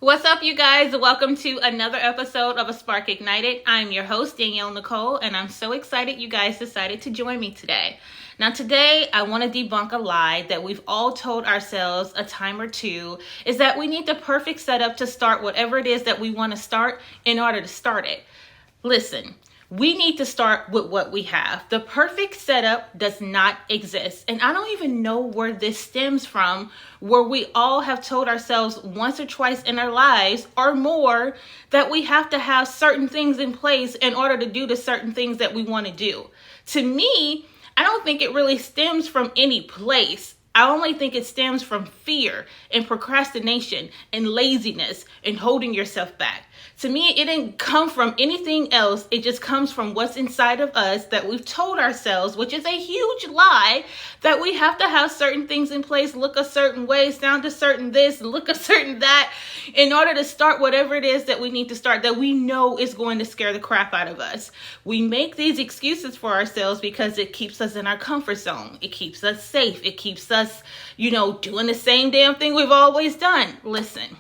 What's up, you guys? Welcome to another episode of A Spark Ignited. I'm your host, Danielle Nicole, and I'm so excited you guys decided to join me today. Now, today, I want to debunk a lie that we've all told ourselves a time or two, is that we need the perfect setup to start whatever it is that we want to start in order to start it. Listen. We need to start with what we have. The perfect setup does not exist. And I don't even know where this stems from, where we all have told ourselves once or twice in our lives or more that we have to have certain things in place in order to do the certain things that we want to do. To me, I don't think it really stems from any place. I only think it stems from fear and procrastination and laziness and holding yourself back. To me, it didn't come from anything else. It just comes from what's inside of us that we've told ourselves, which is a huge lie, that we have to have certain things in place, look a certain way, sound a certain this, look a certain that, in order to start whatever it is that we need to start that we know is going to scare the crap out of us. We make these excuses for ourselves because it keeps us in our comfort zone. It keeps us safe. It keeps us, doing the same damn thing we've always done. Listen,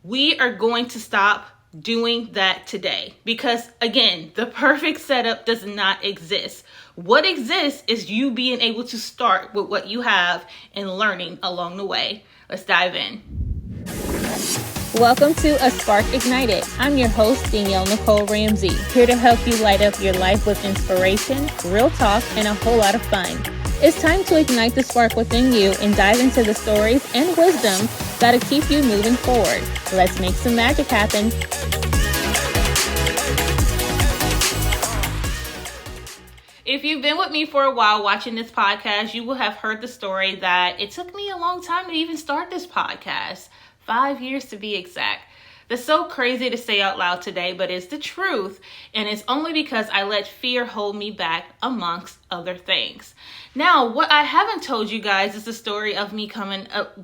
we are going to stop doing that today because, again, the perfect setup does not exist. What exists is you being able to start with what you have and learning along the way. Let's dive in. Welcome to A Spark Ignited. I'm your host, Danielle Nicole Ramsey, here to help you light up your life with inspiration, real talk, and a whole lot of fun. It's time to ignite the spark within you and dive into the stories and wisdom that'll keep you moving forward. Let's make some magic happen. If you've been with me for a while watching this podcast, you will have heard the story that it took me a long time to even start this podcast. 5 years to be exact. That's so crazy to say out loud today, but it's the truth. And it's only because I let fear hold me back, amongst other things. Now, what I haven't told you guys is the story of me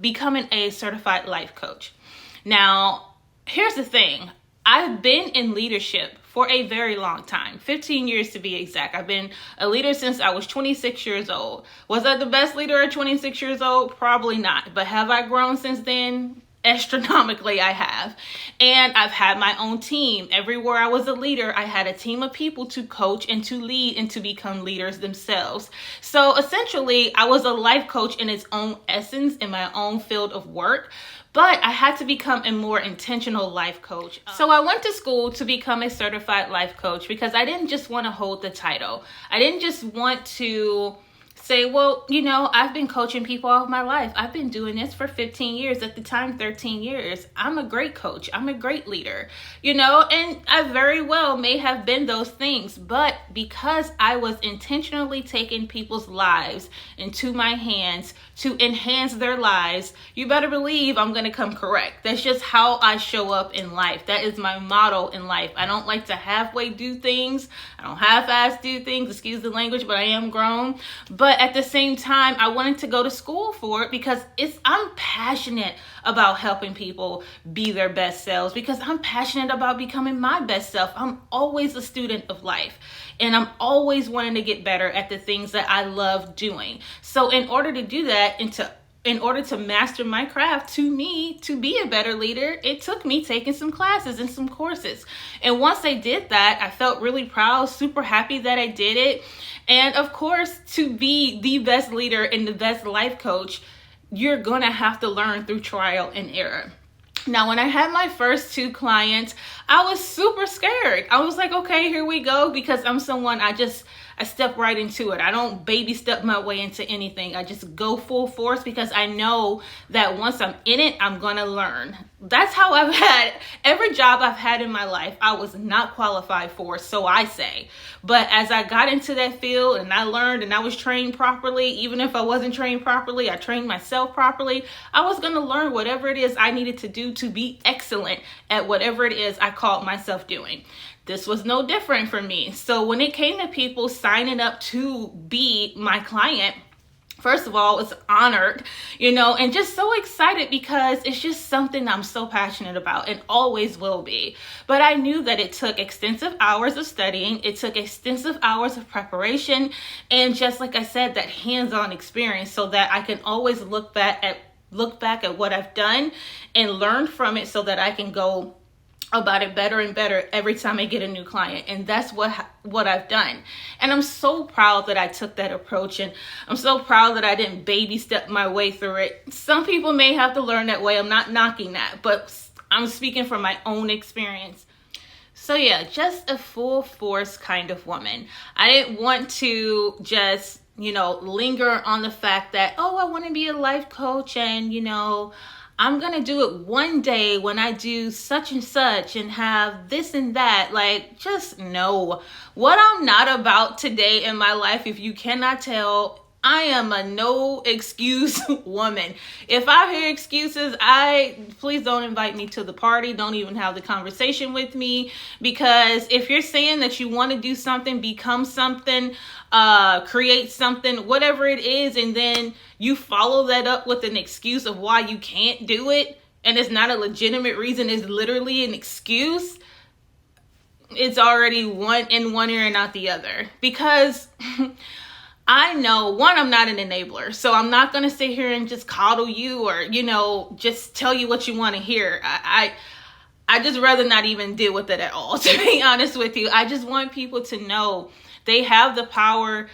becoming a certified life coach. Now, here's the thing. I've been in leadership for a very long time, 15 years to be exact. I've been a leader since I was 26 years old. Was I the best leader at 26 years old? Probably not. But have I grown since then? Astronomically, I have. And I've had my own team. Everywhere I was a leader, I had a team of people to coach and to lead and to become leaders themselves. So essentially, I was a life coach in its own essence in my own field of work. But I had to become a more intentional life coach. So I went to school to become a certified life coach because I didn't just want to hold the title. I didn't just want to say, well, I've been coaching people all of my life. I've been doing this for 15 years, at the time, 13 years. I'm a great coach. I'm a great leader, and I very well may have been those things. But because I was intentionally taking people's lives into my hands to enhance their lives, you better believe I'm going to come correct. That's just how I show up in life. That is my motto in life. I don't like to halfway do things. I don't half-ass do things, excuse the language, but I am grown. But at the same time, I wanted to go to school for it because I'm passionate about helping people be their best selves, because I'm passionate about becoming my best self. I'm always a student of life, and I'm always wanting to get better at the things that I love doing. So in order to do that, in order to master my craft, to be a better leader, it took me taking some classes and some courses. And once I did that, I felt really proud, super happy that I did it. And of course, to be the best leader and the best life coach, you're going to have to learn through trial and error. Now, when I had my first 2 clients, I was super scared. I was like, okay, here we go, because I'm someone, I step right into it. I don't baby step my way into anything. I just go full force because I know that once I'm in it, I'm going to learn. That's how I've had every job I've had in my life. I was not qualified for, so I say. But as I got into that field and I learned and I was trained properly, even if I wasn't trained properly, I trained myself properly. I was going to learn whatever it is I needed to do to be excellent at whatever it is I called myself doing. This was no different for me. So when it came to people signing up to be my client, first of all, it's honored, and just so excited because it's just something I'm so passionate about and always will be. But I knew that it took extensive hours of studying. It took extensive hours of preparation. And just like I said, that hands-on experience so that I can always look back at look back at what I've done and learn from it so that I can go about it better and better every time I get a new client. And that's what I've done. And I'm so proud that I took that approach, and I'm so proud that I didn't baby step my way through it. Some people may have to learn that way. I'm not knocking that, but I'm speaking from my own experience. So yeah, just a full force kind of woman. I didn't want to just, linger on the fact that, I want to be a life coach and, I'm going to do it one day when I do such and such and have this and that. Like, just know what I'm not about today in my life. If you cannot tell, I am a no excuse woman. If I hear excuses, please don't invite me to the party. Don't even have the conversation with me, because if you're saying that you want to do something, become something, create something, whatever it is, and then you follow that up with an excuse of why you can't do it, and it's not a legitimate reason, it's literally an excuse, it's already one in one ear and not the other. Because I know, one, I'm not an enabler, so I'm not going to sit here and just coddle you or, just tell you what you want to hear. I just rather not even deal with it at all, to be honest with you. I just want people to know they have the power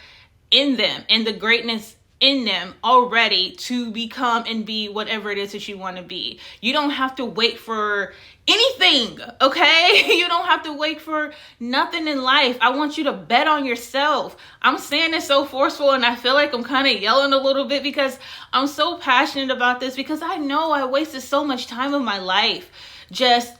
in them and the greatness in them already to become and be whatever it is that you want to be. You don't have to wait for anything, okay? You don't have to wait for nothing in life. I want you to bet on yourself. I'm saying it so forceful, and I feel like I'm kind of yelling a little bit because I'm so passionate about this, because I know I wasted so much time of my life just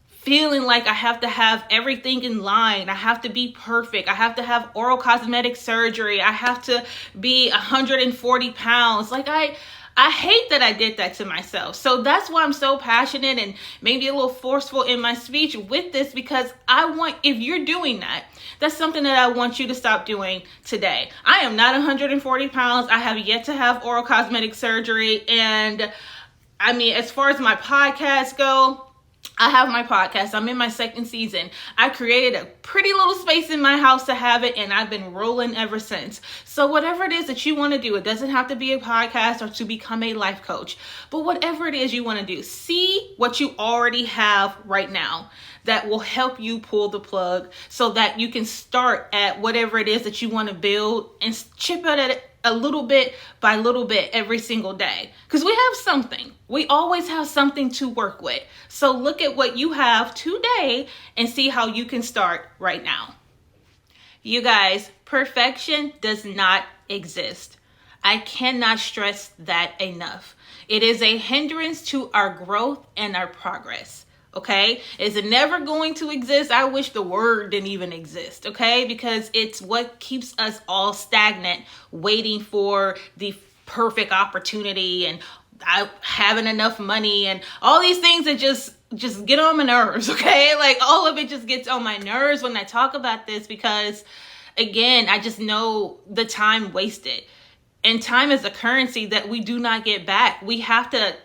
feeling like I have to have everything in line. I have to be perfect. I have to have oral cosmetic surgery. I have to be 140 pounds. Like I hate that I did that to myself. So that's why I'm so passionate and maybe a little forceful in my speech with this, because if you're doing that, that's something that I want you to stop doing today. I am not 140 pounds. I have yet to have oral cosmetic surgery. And as far as my podcasts go, I have my podcast. I'm in my second season. I created a pretty little space in my house to have it, and I've been rolling ever since. So whatever it is that you want to do, it doesn't have to be a podcast or to become a life coach, but whatever it is you want to do, see what you already have right now that will help you pull the plug so that you can start at whatever it is that you want to build and chip at it a little bit by little bit every single day. Because we have something. We always have something to work with. So look at what you have today and see how you can start right now. You guys, perfection does not exist. I cannot stress that enough. It is a hindrance to our growth and our progress. Okay, is it never going to exist? I wish the word didn't even exist. Okay, because it's what keeps us all stagnant, waiting for the perfect opportunity and having enough money and all these things that just get on my nerves. Okay, like all of it just gets on my nerves when I talk about this, because again, I just know the time wasted. And time is a currency that we do not get back. We have to,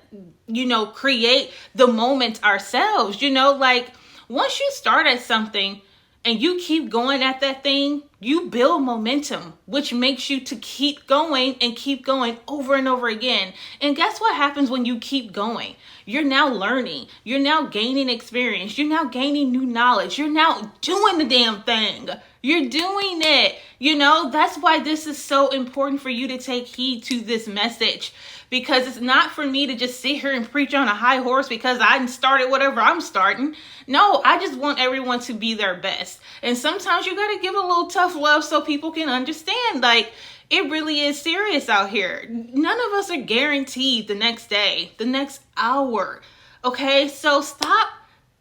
create the moment ourselves. Like once you start at something and you keep going at that thing, you build momentum, which makes you to keep going and keep going over and over again. And guess what happens when you keep going? You're now learning. You're now gaining experience. You're now gaining new knowledge. You're now doing the damn thing. You're doing it. That's why this is so important for you to take heed to this message, because it's not for me to just sit here and preach on a high horse because I started whatever I'm starting. No, I just want everyone to be their best. And sometimes you got to give a little tough love so people can understand, like, it really is serious out here. None of us are guaranteed the next day, the next hour. Okay, so stop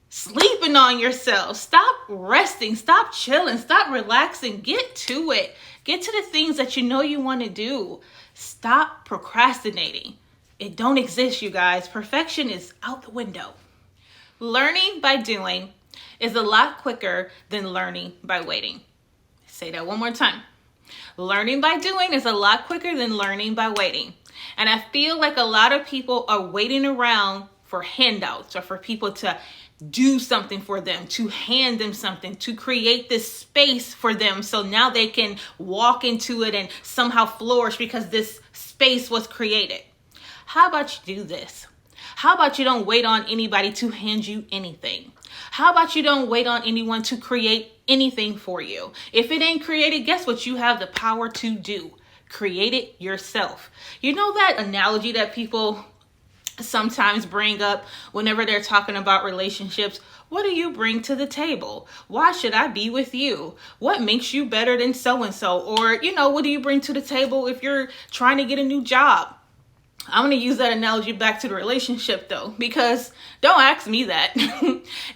sleeping on yourself. Stop resting. Stop chilling. Stop relaxing. Get to it. Get to the things that you know you want to do. Stop procrastinating. It don't exist, you guys. Perfection is out the window. Learning by doing is a lot quicker than learning by waiting. Say that one more time. Learning by doing is a lot quicker than learning by waiting. And I feel like a lot of people are waiting around for handouts or for people to do something for them, to hand them something, to create this space for them so now they can walk into it and somehow flourish because this space was created. How about you do this? How about you don't wait on anybody to hand you anything? How about you don't wait on anyone to create anything for you? If it ain't created, guess what you have the power to do? Create it yourself. You know that analogy that people sometimes bring up whenever they're talking about relationships? What do you bring to the table? Why should I be with you? What makes you better than so-and-so? Or, what do you bring to the table if you're trying to get a new job? I'm going to use that analogy back to the relationship though, because don't ask me that.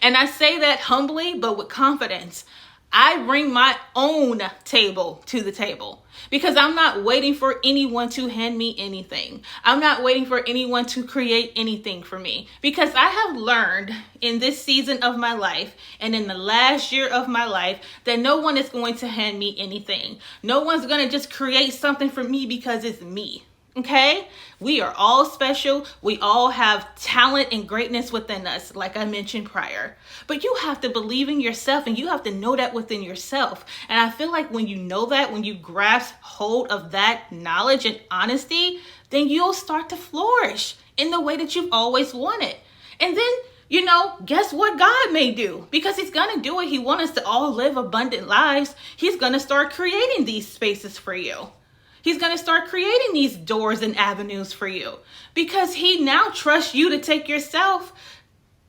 And I say that humbly, but with confidence. I bring my own table to the table because I'm not waiting for anyone to hand me anything. I'm not waiting for anyone to create anything for me, because I have learned in this season of my life and in the last year of my life that no one is going to hand me anything. No one's going to just create something for me because it's me. Okay? We are all special. We all have talent and greatness within us, like I mentioned prior. But you have to believe in yourself, and you have to know that within yourself. And I feel like when you know that, when you grasp hold of that knowledge and honesty, then you'll start to flourish in the way that you've always wanted. And then, guess what God may do? Because he's going to do it. He wants us to all live abundant lives. He's going to start creating these spaces for you. He's going to start creating these doors and avenues for you, because he now trusts you to take yourself,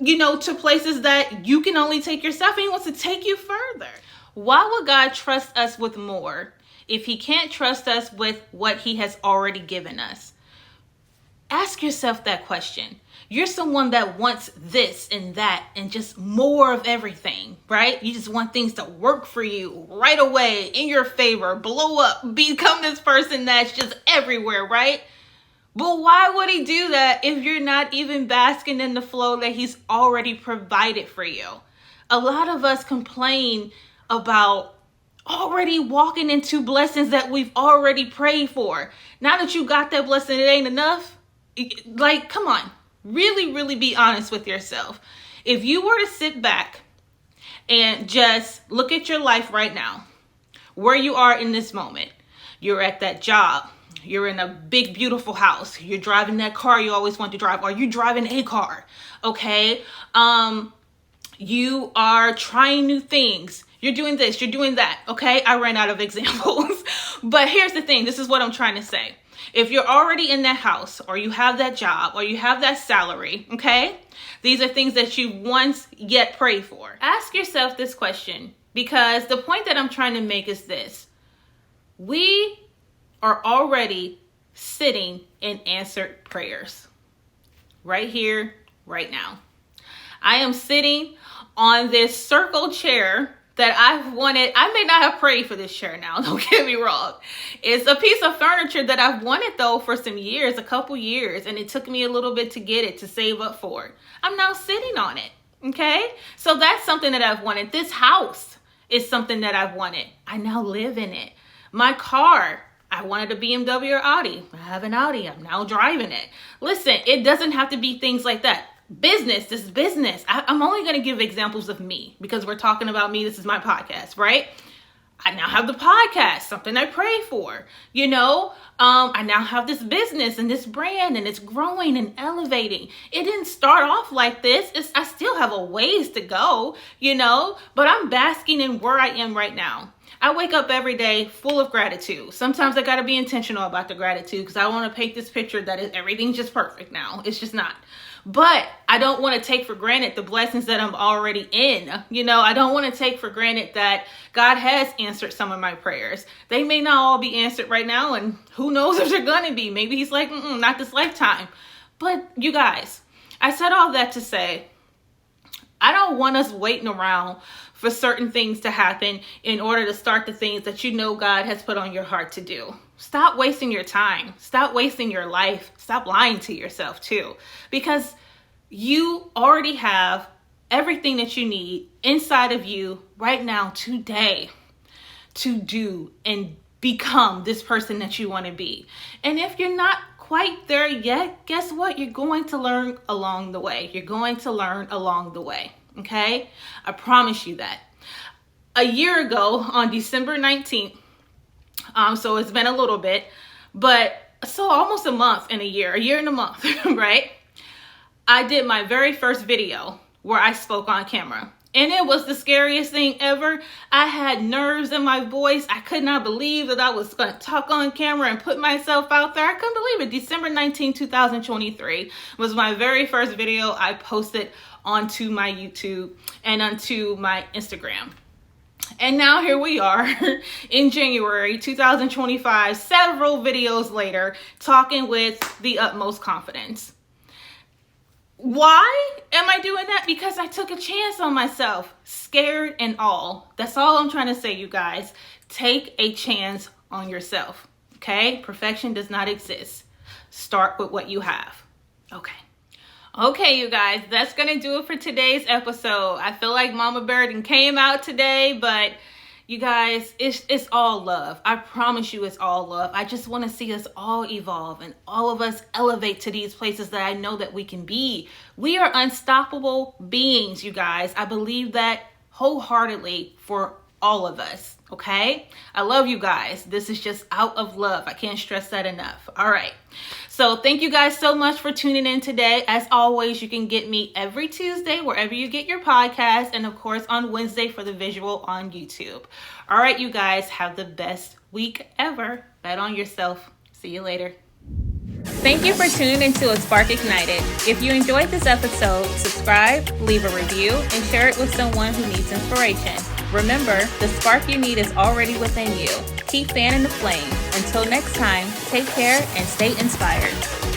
to places that you can only take yourself, and he wants to take you further. Why would God trust us with more if he can't trust us with what he has already given us? Ask yourself that question. You're someone that wants this and that and just more of everything, right? You just want things to work for you right away, in your favor, blow up, become this person that's just everywhere, right? But why would he do that if you're not even basking in the flow that he's already provided for you? A lot of us complain about already walking into blessings that we've already prayed for. Now that you got that blessing, it ain't enough. Like, come on. Really, really be honest with yourself. If you were to sit back and just look at your life right now, where you are in this moment, you're at that job, you're in a big, beautiful house, you're driving that car you always want to drive, or you're driving a car, okay? You are trying new things. You're doing this, you're doing that, okay? I ran out of examples. But here's the thing. This is what I'm trying to say. If you're already in that house, or you have that job, or you have that salary, okay? These are things that you once yet prayed for. Ask yourself this question, because the point that I'm trying to make is this. We are already sitting in answered prayers. Right here, right now. I am sitting on this circle chair that I've wanted. I may not have prayed for this chair now, don't get me wrong. It's a piece of furniture that I've wanted though for some years, a couple years, and it took me a little bit to get it, to save up for it. I'm now sitting on it, okay? So that's something that I've wanted. This house is something that I've wanted. I now live in it. My car, I wanted a BMW or Audi. I have an Audi, I'm now driving it. Listen, it doesn't have to be things like that. Business, this is business. I'm only going to give examples of me because we're talking about me. This is my podcast, right? I now have the podcast, something I pray for, I now have this business and this brand, and it's growing and elevating. It didn't start off like this. I still have a ways to go, but I'm basking in where I am right now. I wake up every day full of gratitude. Sometimes I got to be intentional about the gratitude because I want to paint this picture that everything's just perfect now. It's just not. But I don't want to take for granted the blessings that I'm already in. I don't want to take for granted that God has answered some of my prayers. They may not all be answered right now, and who knows if they're going to be. Maybe he's like, not this lifetime. But you guys, I said all that to say, I don't want us waiting around for certain things to happen in order to start the things that God has put on your heart to do. Stop wasting your time. Stop wasting your life. Stop lying to yourself too. Because you already have everything that you need inside of you right now, today, to do and become this person that you want to be. And if you're not quite there yet, guess what? You're going to learn along the way. You're going to learn along the way. Okay? I promise you that. A year ago on December 19th, so it's been a little bit, but so almost a month and a year and a month, right? I did my very first video where I spoke on camera. And it was the scariest thing ever. I had nerves in my voice. I could not believe that I was going to talk on camera and put myself out there. I couldn't believe it. December 19, 2023 was my very first video I posted onto my YouTube and onto my Instagram. And now here we are in January 2025, several videos later, talking with the utmost confidence. Why am I doing that? Because I took a chance on myself, scared and all. That's all I'm trying to say, you guys. Take a chance on yourself, okay? Perfection does not exist. Start with what you have, okay? Okay, you guys, that's going to do it for today's episode. I feel like Mama Bear came out today, but you guys, it's all love. I promise you it's all love. I just want to see us all evolve and all of us elevate to these places that I know that we can be. We are unstoppable beings, you guys. I believe that wholeheartedly for all of us, okay? I love you guys. This is just out of love. I can't stress that enough. All right. So thank you guys so much for tuning in today. As always, you can get me every Tuesday wherever you get your podcast, and of course on Wednesday for the visual on YouTube. All right, you guys, have the best week ever. Bet on yourself. See you later. Thank you for tuning into A Spark Ignited. If you enjoyed this episode, subscribe, leave a review, and share it with someone who needs inspiration. Remember, the spark you need is already within you. Keep fanning the flame. Until next time, take care and stay inspired.